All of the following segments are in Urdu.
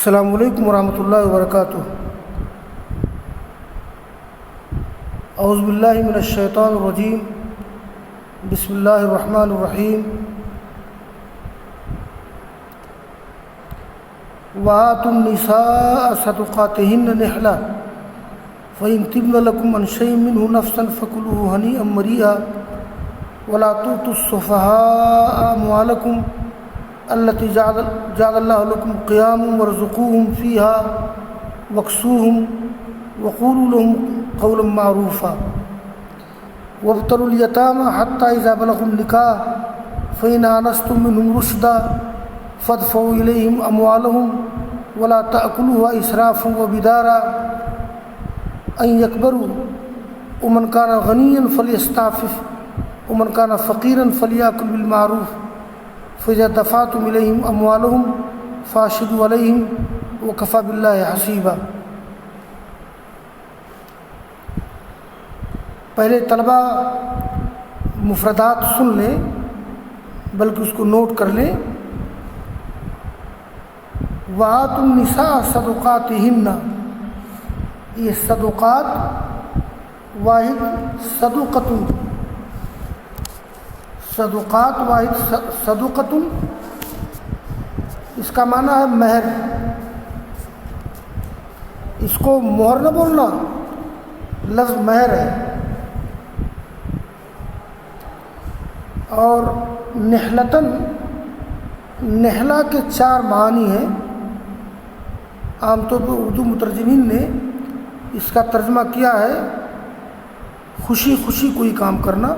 السلام علیکم ورحمۃ اللہ وبرکاتہ۔ اعوذ باللہ من الشیطان الرجیم، بسم اللہ الرحمن الرحیم۔ وآتوا النساء صدقاتهن نحلة فإن طبن لكم عن شيء منه نفسا فكلوه هنيئا مريئا ولا تؤتوا السفهاء أموالكم التي جعل الله لكم قياما وارزقوهم فيها واكسوهم وقولوا لهم قولا معروفا وابتلوا اليتامى حتى إذا بلغوا النكاح فإن آنستم منهم رشدا فادفعوا إليهم أموالهم ولا تأكلوها إسرافا وبدارا أن يكبروا ومن كان غنيا فليستعفف ومن كان فقيرا فليأكل بالمعروف فإذا دفعتم إليهم أموالهم فاشهدوا عليهم وكفى بالله حسيبا۔ پہلے طلبہ مفردات سن لیں، بلکہ اس کو نوٹ کر لیں۔ وآتوا النساء صدقاتهن، یہ صدقات واحد صدقات واحد صدقۃ، اس کا معنی ہے مہر۔ اس کو مہر نہ بولنا، لفظ مہر ہے۔ اور نحلتن، نحلہ کے 4 معنی ہیں۔ عام طور پر اردو مترجمین نے اس کا ترجمہ کیا ہے خوشی خوشی کوئی کام کرنا،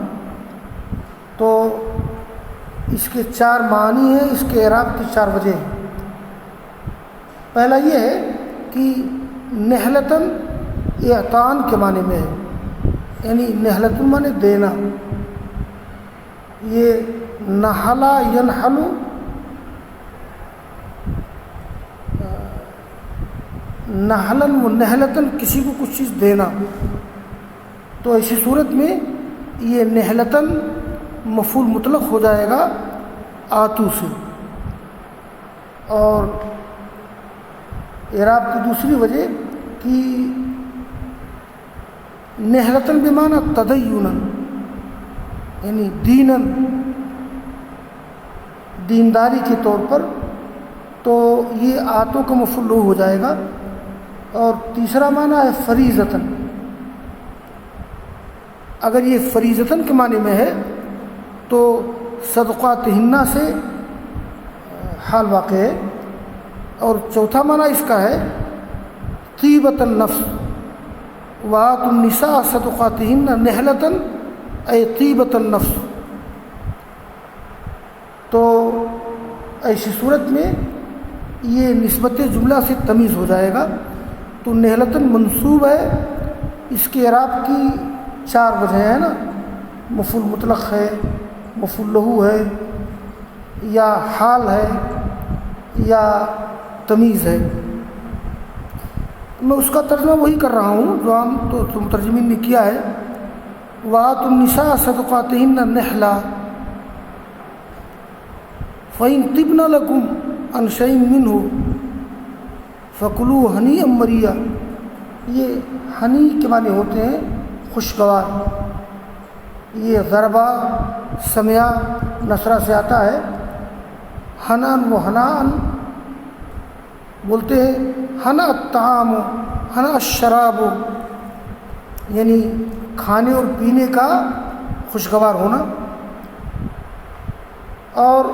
تو اس کے 4 معنی ہیں، اس کے اعراب کی 4 وجہ ہیں۔ پہلا یہ ہے کہ نحلتن اعطان کے معنی میں ہے، یعنی نحلتن معنی دینا۔ یہ نحلا ینحلو، نحلن و نحلتن کسی کو کچھ چیز دینا، تو ایسی صورت میں یہ نحلتن مفعول مطلق ہو جائے گا آتو سے۔ اور اعراب کی دوسری وجہ کہ نحلتن بمعنی تدینا، یعنی دینن، دینداری کے طور پر، تو یہ آتو کا مفعول ہو جائے گا۔ اور تیسرا معنی ہے فریضتن، اگر یہ فریضتن کے معنی میں ہے تو صدقاتہن سے حال واقع ہے۔ اور چوتھا معنی اس کا ہے طیبۃ النفس، وآتوا النساء صدقاتہن نحلۃ اے طیبۃ النفس۔ تو ایسی صورت میں یہ نسبت جملہ سے تمیز ہو جائے گا، تو نحلتن منصوب ہے۔ اس کے اعراب کی 4 وجہ ہیں نا، مفعول مطلق ہے، مفعول لہو ہے، یا حال ہے، یا تمیز ہے۔ میں اس کا ترجمہ وہی کر رہا ہوں جو عام تو مترجمین نے کیا ہے۔ وآتوا النساء صدقاتهن نحلة فإن طبن لكم عن شيء منه فكلوه هنيئا مريئا۔ یہ ہنی کے معنی ہوتے ہیں خوشگوار۔ یہ ضربہ سمیا نصرہ سے آتا ہے۔ حنان و حنان بولتے ہیں، حنا الطعام حنا الشراب، یعنی کھانے اور پینے کا خوشگوار ہونا۔ اور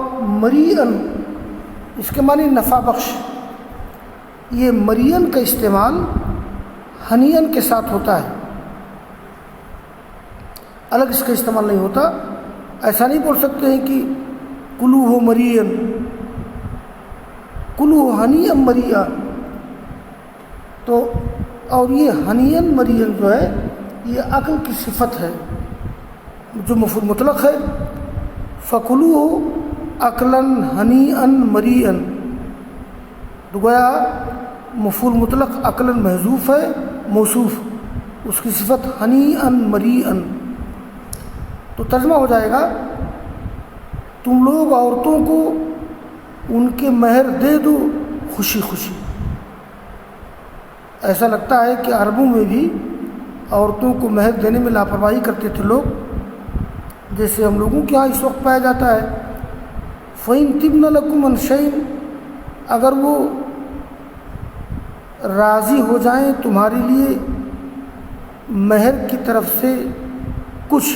مریئن، اس کے معنی نفع بخش۔ یہ مریئن کا استعمال ہنیئن کے ساتھ ہوتا ہے، الگ اس کا استعمال نہیں ہوتا۔ ایسا نہیں بول سکتے ہیں کہ کلو ہو مریئن، کلو ہنیئا مریئا۔ تو اور یہ ہنیئن مریئن جو ہے یہ عقل کی صفت ہے جو مفعول مطلق ہے۔ فکلو عقلاً ہنیئن مریئن، تو گویا مفعول مطلق عقلاً محذوف ہے، موصوف، اس کی صفت ہنیئن مریئن۔ تو ترجمہ ہو جائے گا تم لوگ عورتوں کو ان کے مہر دے دو خوشی خوشی، ایسا لگتا ہے کہ عربوں میں بھی عورتوں کو مہر دینے میں لاپرواہی کرتے تھے لوگ، جیسے ہم لوگوں کے یہاں اس وقت پایا جاتا ہے۔ فَإِن طِبْنَ لَكُمْ عَنْ شَيْءٍ، اگر وہ راضی ہو جائیں تمہارے لیے مہر کی طرف سے کچھ،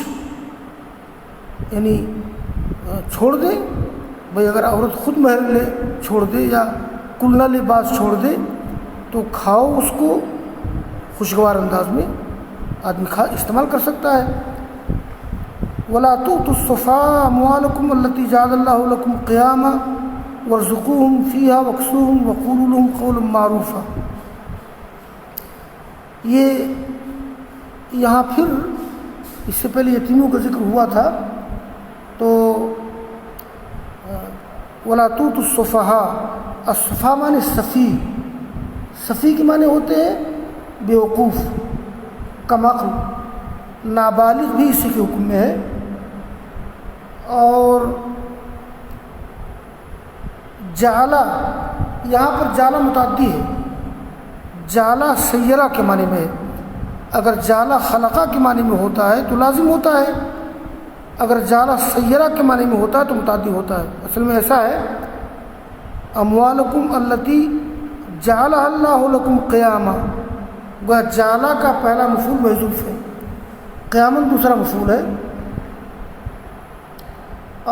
یعنی چھوڑ دیں، بھئی اگر عورت خود مہر لے چھوڑ دے یا کل نہ لباس چھوڑ دے تو کھاؤ اس کو، خوشگوار انداز میں آدمی استعمال کر سکتا ہے۔ وَلَا تُؤْتُوا السُّفَهَاءَ أَمْوَالَكُمُ الَّتِي جَعَلَ اللَّهُ لَكُمْ قِيَامًا وَارْزُقُوهُمْ فِيهَا وَاكْسُوهُمْ وَقُولُوا لَهُمْ قَوْلًا مَّعْرُوفًا۔ یہ یہاں پھر اس سے پہلے یتیموں کا ذکر ہوا تھا، تو وَلَا تُؤْتُوا السُّفَهَاءَ، السفہاء معنی صفی، صفی کے معنی ہوتے ہیں بیوقوف، کم عقل، نابالغ بھی اسی کے حکم میں ہے۔ اور جعلہ، یہاں پر جعلہ متعدی ہے، جعلہ سیرہ کے معنی میں ہے۔ اگر جعلہ خلقہ کے معنی میں ہوتا ہے تو لازم ہوتا ہے، اگر جعلہ سیرہ کے معنی میں ہوتا ہے تو متعدی ہوتا ہے۔ اصل میں ایسا ہے، اموالکم التی جعلہ اللہ لکم قیاما، گویا جعلہ کا پہلا مفعول محذوف ہے، قیامن دوسرا مفعول ہے،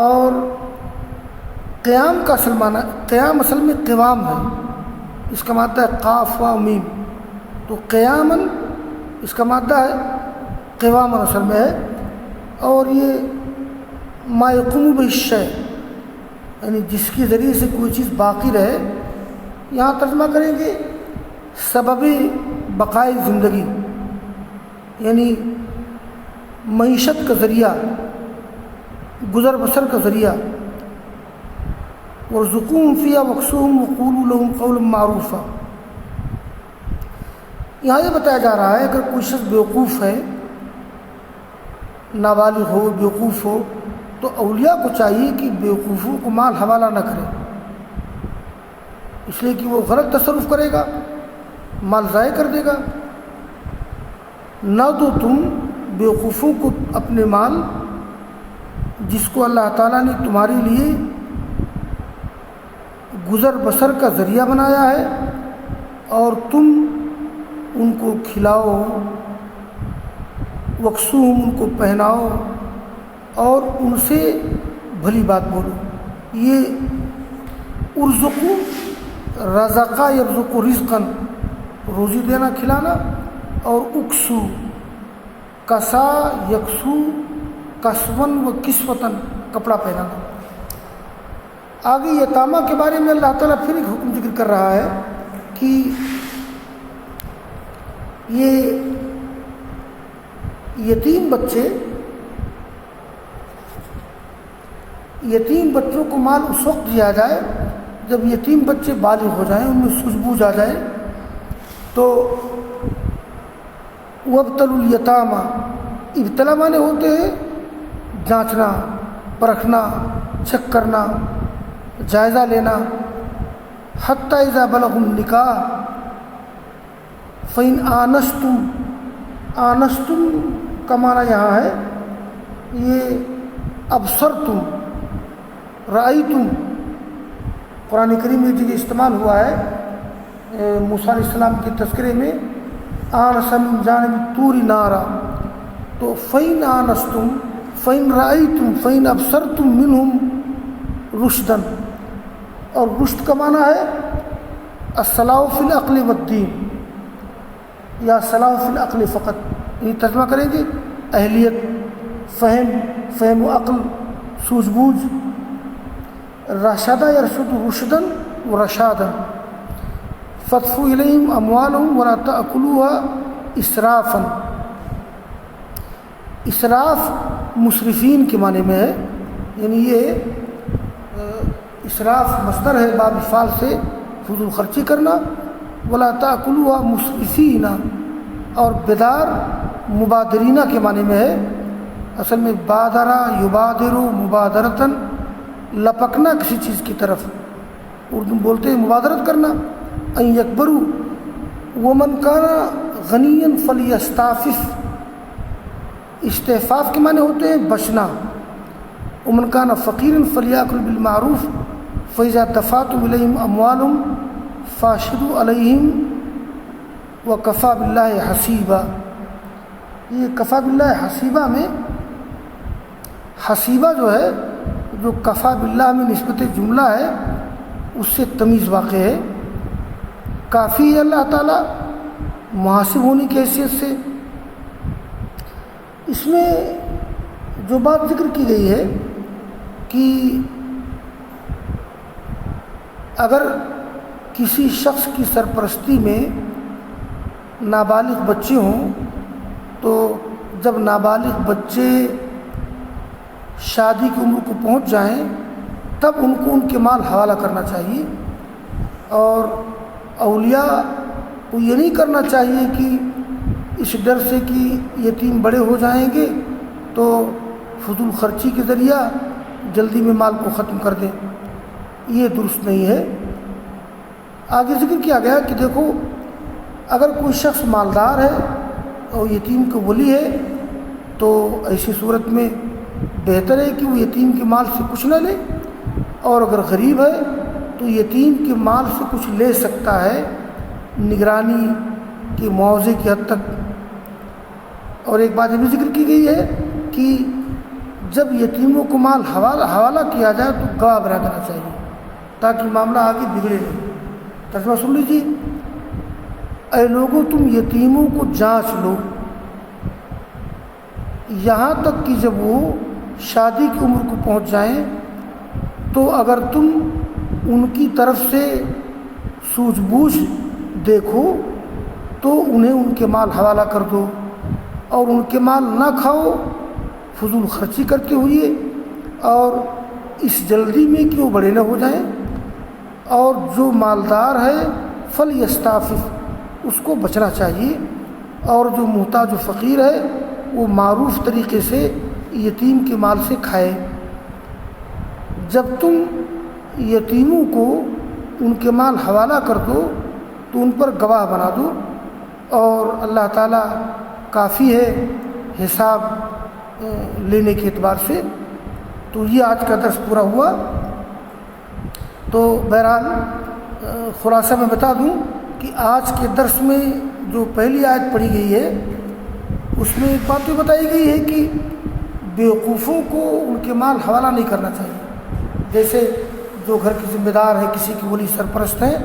اور قیام کا اصل معنی، قیام اصل میں قوام ہے، اس کا مادہ ہے قاف و میم، تو قیامن اس کا مادہ ہے قوامن اصل میں ہے، اور یہ ما یقوم بالشیء، یعنی جس کے ذریعے سے کوئی چیز باقی رہے، یہاں ترجمہ کریں گے سبب بقائے زندگی، یعنی معیشت کا ذریعہ، گزر بسر کا ذریعہ۔ وارزقوہم فیہا واکسوہم وقولوا لہم قولا معروفا، یہاں یہ بتایا جا رہا ہے اگر کوئی شخص بیوقوف ہے، نابالغ ہو، بیوقوف ہو، تو اولیاء کو چاہیے کہ بیوقوفوں کو مال حوالہ نہ کرے، اس لیے کہ وہ غلط تصرف کرے گا، مال ضائع کر دے گا۔ نہ تو تم بیوقوفوں کو اپنے مال، جس کو اللہ تعالیٰ نے تمہارے لیے گزر بسر کا ذریعہ بنایا ہے، اور تم ان کو کھلاؤ، وکسوہم ان کو پہناؤ، اور ان سے بھلی بات بولو۔ یہ ارزقو، رزقا یرزق رزقا، روزی دینا کھلانا، اور اکسو، کسا یکسو کسون و کسوتاً، کپڑا پہنانا۔ آگے یتامہ کے بارے میں اللہ تعالیٰ پھر ایک حکم ذکر کر رہا ہے کہ یہ یتیم بچوں کو مال اس وقت دیا جائے جب یتیم بچے بالغ ہو جائیں، ان میں سوجھ بوجھ آ جائے۔ تو وابتلوا الیتامى، ابتلا مانے ہوتے ہیں جانچنا، پرکھنا، چیک کرنا، جائزہ لینا۔ حتی اذا بلغوا النکاح فإن آنستم، آنستم کا معنی یہاں ہے یہ ابصرتم، رأیتم، قرآن کریم میں جگہ استعمال ہوا ہے موسیٰ علیہ السلام کے تذکرے میں، آنس من جانب طور نارا، تو فإن آنستم فإن رأیتم فإن ابصرتم منہم رشدا، اور رشد کا معنی ہے الصلاح فی العقل والدین، یا صلاح فی العقل فقط، یہ ترجمہ کریں گے اہلیت، فہم و عقل، سوجھ بوجھ۔ رشدہ یرشد رشدا و رشادا، فادفعوا الیہم اموالہم ولا تأکلوها اسرافا، اسراف مسرفین کے معنی میں ہے، یعنی یہ اسراف مصدر ہے باب فعل سے فضول خرچی کرنا، ولا تأکلوها مسرفین، اور بدار مبادرینہ کے معنی میں ہے، اصل میں بادرہ یبادر مبادرتاً، لپکنا کسی چیز کی طرف، اردو بولتے ہیں مبادرت کرنا۔ ان یکبروا، ومن کان غنیا فلیستعفف، استعفاف کے معنی ہوتے ہیں بچنا. ومن کان فقیرا فلیأکل بالمعروف فإذا دفعتم إلیہم اموالہم فاشہدوا علیہم وکفیٰ باللہ حسیبا. یہ کفیٰ باللہ حسیبا میں حسیبہ جو ہے، جو کفیٰ باللہ میں نسبت جملہ ہے اس سے تمیز واقع ہے. کافی ہے اللہ تعالیٰ محاسب ہونے کی حیثیت سے. اس میں جو بات ذکر کی گئی ہے کہ اگر کسی شخص کی سرپرستی میں نابالغ بچے ہوں تو جب نابالغ بچے شادی کی عمر کو پہنچ جائیں تب ان کو ان کے مال حوالہ کرنا چاہیے. اور اولیاء کو یہ نہیں کرنا چاہیے کہ اس ڈر سے کہ یتیم بڑے ہو جائیں گے تو فضول خرچی کے ذریعہ جلدی میں مال کو ختم کر دیں. یہ درست نہیں ہے. آگے ذکر کیا گیا کہ دیکھو اگر کوئی شخص مالدار ہے اور یتیم کا ولی ہے تو ایسی صورت میں بہتر ہے کہ وہ یتیم کے مال سے کچھ نہ لے، اور اگر غریب ہے تو یتیم کے مال سے کچھ لے سکتا ہے نگرانی کے معاوضے کی حد تک. اور ایک بات یہ بھی ذکر کی گئی ہے کہ جب یتیموں کو مال حوالہ کیا جائے تو گواہ بنا دینا چاہیے تاکہ معاملہ آگے بگڑے نہیں. ترجمہ سن لیجیے. اے لوگوں تم یتیموں کو جانچ لو یہاں تک کہ جب وہ شادی کی عمر کو پہنچ جائیں، تو اگر تم ان کی طرف سے سوجھ بوجھ دیکھو تو انہیں ان کے مال حوالہ کر دو، اور ان کے مال نہ کھاؤ فضول خرچی کرتے ہوئے اور اس جلدی میں کہ وہ بڑے نہ ہو جائیں. اور جو مالدار ہے فلیستعفف، اس کو بچنا چاہیے، اور جو محتاج و فقیر ہے وہ معروف طریقے سے یتیم کے مال سے کھائے. جب تم یتیموں کو ان کے مال حوالہ کر دو تو ان پر گواہ بنا دو، اور اللہ تعالیٰ کافی ہے حساب لینے کے اعتبار سے. تو یہ آج کا درس پورا ہوا. تو بہرحال خلاصہ میں بتا دوں کہ آج کے درس میں جو پہلی آیت پڑھی گئی ہے اس میں ایک بات یہ بتائی گئی ہے کہ بیوقوفوں کو ان کے مال حوالہ نہیں کرنا چاہیے. جیسے جو گھر کے ذمہ دار ہیں، کسی کی ولی سرپرست ہیں،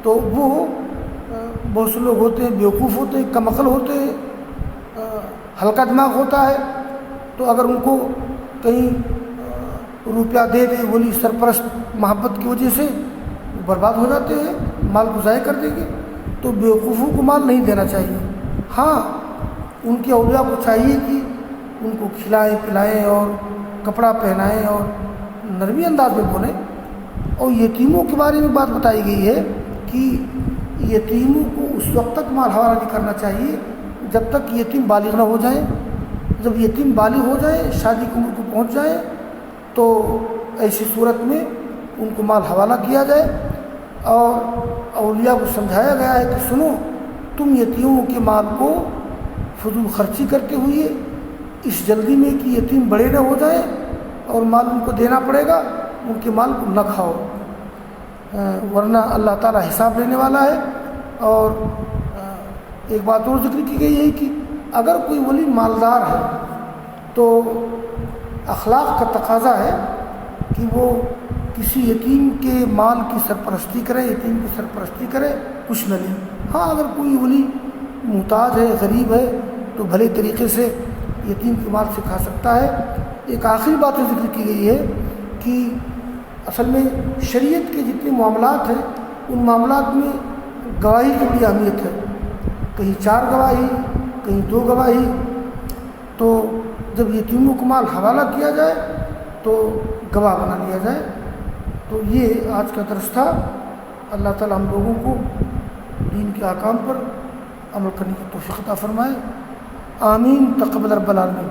تو وہ بہت سے لوگ ہوتے ہیں بیوقوف ہوتے ہیں، کم عقل ہوتے ہیں، ہلکا دماغ ہوتا ہے. تو اگر ان کو کہیں روپیہ دے دے ولی سرپرست محبت کی وجہ سے برباد ہو جاتے ہیں، مال کو ضائع کر دیں گے. تو بیوقوفوں کو مال نہیں دینا چاہیے. ہاں ان کے اولیاء کو چاہیے کہ ان کو کھلائیں پلائیں اور کپڑا پہنائیں اور نرمی انداز میں بولیں. اور یتیموں کے بارے میں بات بتائی گئی ہے کہ یتیموں کو اس وقت تک مال حوالہ نہیں کرنا چاہیے جب تک یتیم بالغ نہ ہو جائیں. جب یتیم بالغ ہو جائیں، شادی کی عمر کو پہنچ جائیں، تو ایسی صورت میں ان کو مال حوالہ کیا جائے. اور اولیاء کو سمجھایا گیا ہے کہ سنو، تم یتیموں کے مال کو فضول خرچی کرتے ہوئے اس جلدی میں کہ یتیم بڑے نہ ہو جائیں اور مال ان کو دینا پڑے گا، ان کے مال کو نہ کھاؤ، ورنہ اللہ تعالیٰ حساب لینے والا ہے. اور ایک بات اور ذکر کی گئی ہے کہ اگر کوئی ولی مالدار ہے تو اخلاق کا تقاضا ہے کہ وہ کسی یتیم کے مال کی سرپرستی کرے، یتیم کی سرپرستی کرے، کچھ نہ لے. ہاں اگر کوئی ولی محتاج ہے، غریب ہے، تو بھلے طریقے سے یتیم کے مال سے کھا سکتا ہے. ایک آخری بات ذکر کی گئی ہے کہ اصل میں شریعت کے جتنے معاملات ہیں ان معاملات میں گواہی کی بڑی اہمیت ہے. کہیں 4 گواہی، کہیں 2 گواہی. تو جب یتیموں کو مال حوالہ کیا جائے تو گواہ بنا لیا جائے. تو یہ آج کا درس تھا. اللہ تعالیٰ ہم لوگوں کو دین کے احکام پر عمل کرنے کی توفیق عطا فرمائے. آمین. تقبل رب العالمین.